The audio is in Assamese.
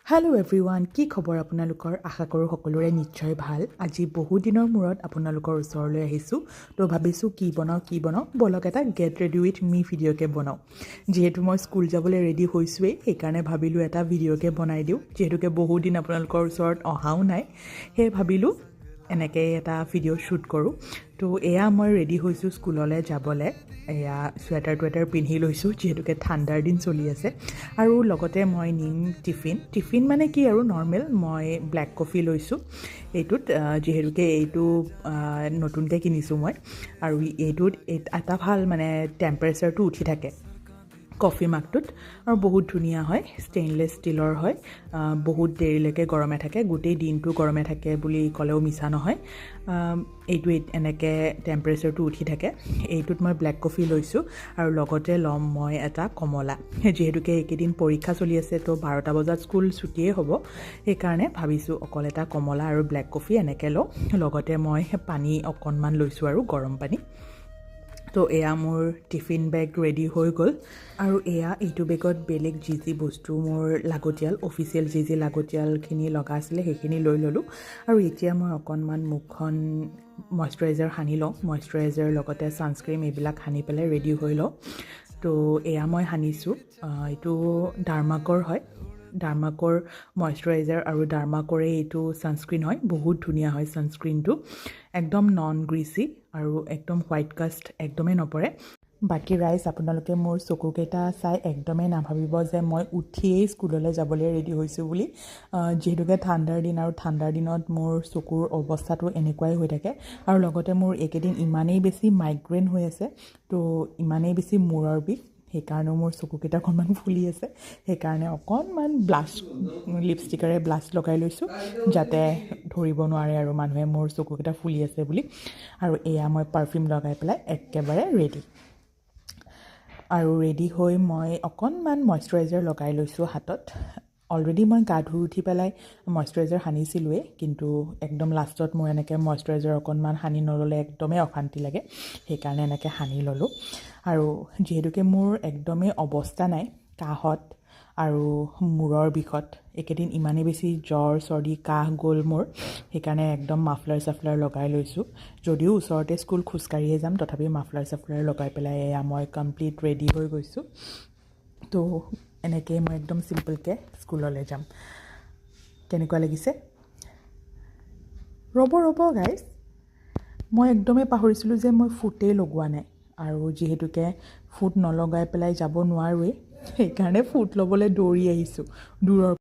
হেল্ল' এভৰিৱান, কি খবৰ আপোনালোকৰ? আশা কৰোঁ সকলোৰে নিশ্চয় ভাল। আজি বহু দিনৰ মূৰত আপোনালোকৰ ওচৰলৈ আহিছোঁ। তো ভাবিছোঁ কি বনাওঁ বলক এটা গেট ৰেডি উইথ মি ভিডিঅ'কে বনাওঁ। যিহেতু মই স্কুল যাবলৈ ৰেডি হৈছোঁৱেই, সেইকাৰণে ভাবিলোঁ এটা ভিডিঅ'কে বনাই দিওঁ। যিহেতুকে বহু দিন আপোনালোকৰ ওচৰত অহাও নাই, সেয়ে ভাবিলোঁ এনেকৈ এটা ভিডিঅ' শ্বুট কৰোঁ। তো এয়া মই ৰেডি হৈছোঁ স্কুললৈ যাবলৈ। এয়া চুৱেটাৰ পিন্ধি লৈছোঁ, যিহেতুকে ঠাণ্ডাৰ দিন চলি আছে। আৰু লগতে মই নিম টিফিন মানে কি আৰু নৰ্মেল মই ব্লেক কফি লৈছোঁ এইটোত, যিহেতুকে এইটো নতুনকৈ কিনিছোঁ মই। আৰু এইটোত এটা ভাল মানে টেম্পাৰেচাৰটো উঠি থাকে কফি মাগটোত, আৰু বহুত ধুনীয়া হয়, ষ্টেইনলেছ ষ্টীলৰ হয়, বহুত দেৰিলৈকে গৰমে থাকে, গোটেই দিনটো গৰমে থাকে বুলি ক'লেও মিছা নহয়। এইটো এনেকৈ টেম্পাৰেচাৰটো উঠি থাকে। এইটোত মই ব্লেক কফি লৈছোঁ আৰু লগতে ল'ম মই এটা কমলা। যিহেতুকে এইকেইদিন পৰীক্ষা চলি আছে, তো 12টা বজাত স্কুল ছুটিয়েই হ'ব, সেইকাৰণে ভাবিছোঁ অকল এটা কমলা আৰু ব্লেক কফি এনেকৈ লওঁ। লগতে মই পানী অকণমান লৈছোঁ আৰু গৰম পানী। তো এয়া মোৰ টিফিন বেগ ৰেডি হৈ গ'ল। আৰু এইটো বেগত বেলেগ যি বস্তু মোৰ লাগতিয়াল, অফিচিয়েল যি লাগতিয়ালখিনি লগা আছিলে সেইখিনি লৈ ল'লোঁ। আৰু এতিয়া মই অকণমান মুখখন মইশ্চাৰাইজাৰ সানি লওঁ, মইশ্চাৰাইজাৰ লগতে ছানস্ক্ৰীম এইবিলাক সানি পেলাই ৰেডি হৈ লওঁ। তো এয়া মই সানিছোঁ, এইটো ডাৰ্মাকৰ হয়, ডাৰ্মাকৰ মইশ্চাৰাইজাৰ আৰু ডাৰ্মাকৰে এইটো ছানস্ক্ৰীণ হয়। বহুত ধুনীয়া হয় ছানস্ক্ৰীণটো, একদম নন গ্ৰীচি আৰু একদম হোৱাইট কাষ্ট একদমেই নপৰে। বাকী ৰাইজ, আপোনালোকে মোৰ চকুকেইটা চাই একদমেই নাভাবিব যে মই উঠিয়েই স্কুললৈ যাবলৈ ৰেডি হৈছোঁ বুলি। যিহেতুকে ঠাণ্ডাৰ দিন, আৰু ঠাণ্ডাৰ দিনত মোৰ চকুৰ অৱস্থাটো এনেকুৱাই হৈ থাকে। আৰু লগতে মোৰ এইকেইদিন ইমানেই বেছি মাইগ্ৰেইন হৈ আছে, তো ইমানেই বেছি মূৰৰ বিষ, সেইকাৰণেও মোৰ চকুকেইটা অকণমান ফুলি আছে। সেইকাৰণে অকণমান লিপষ্টিকেৰে ব্লাছ লগাই লৈছোঁ, যাতে ধৰিব নোৱাৰে আৰু মানুহে মোৰ চকুকেইটা ফুলি আছে বুলি। আৰু এয়া মই পাৰফিউম লগাই পেলাই একেবাৰে ৰেডি। আৰু ৰেডি হৈ মই অকণমান মইশ্চাৰাইজাৰ লগাই লৈছোঁ হাতত। অলৰেডি মই গা ধুই উঠি পেলাই মইশ্চাৰাইজাৰ সানিছিলোঁৱেই, কিন্তু একদম লাষ্টত মোৰ এনেকৈ মইশ্চাৰাইজাৰ অকণমান সানি নল'লে একদমেই অশান্তি লাগে, সেইকাৰণে এনেকৈ সানি ল'লোঁ। আৰু যিহেতুকে মোৰ একদমেই অৱস্থা নাই কাহত আৰু মূৰৰ বিষত, এইকেইদিন ইমানেই বেছি জ্বৰ চৰ্দি কাহ গ'ল মোৰ, সেইকাৰণে একদম মাফলাৰ লগাই লৈছোঁ। যদিও ওচৰতে স্কুল খোজকাঢ়িয়ে যাম, তথাপিও মাফলাৰ লগাই পেলাই এয়া মই কমপ্লিট ৰেডি হৈ গৈছোঁ। তো এনেকৈয়ে মই একদম চিম্পলকৈ স্কুললৈ যাম। কেনেকুৱা লাগিছে? ৰ'ব গাইজ, মই একদমেই পাহৰিছিলোঁ যে মই ফুটেই লগোৱা নাই। আৰু যিহেতুকে ফুট নলগাই পেলাই যাব নোৱাৰোৱেই, সেইকাৰণে ফুট ল'বলৈ দৌৰি আহিছোঁ দূৰৰ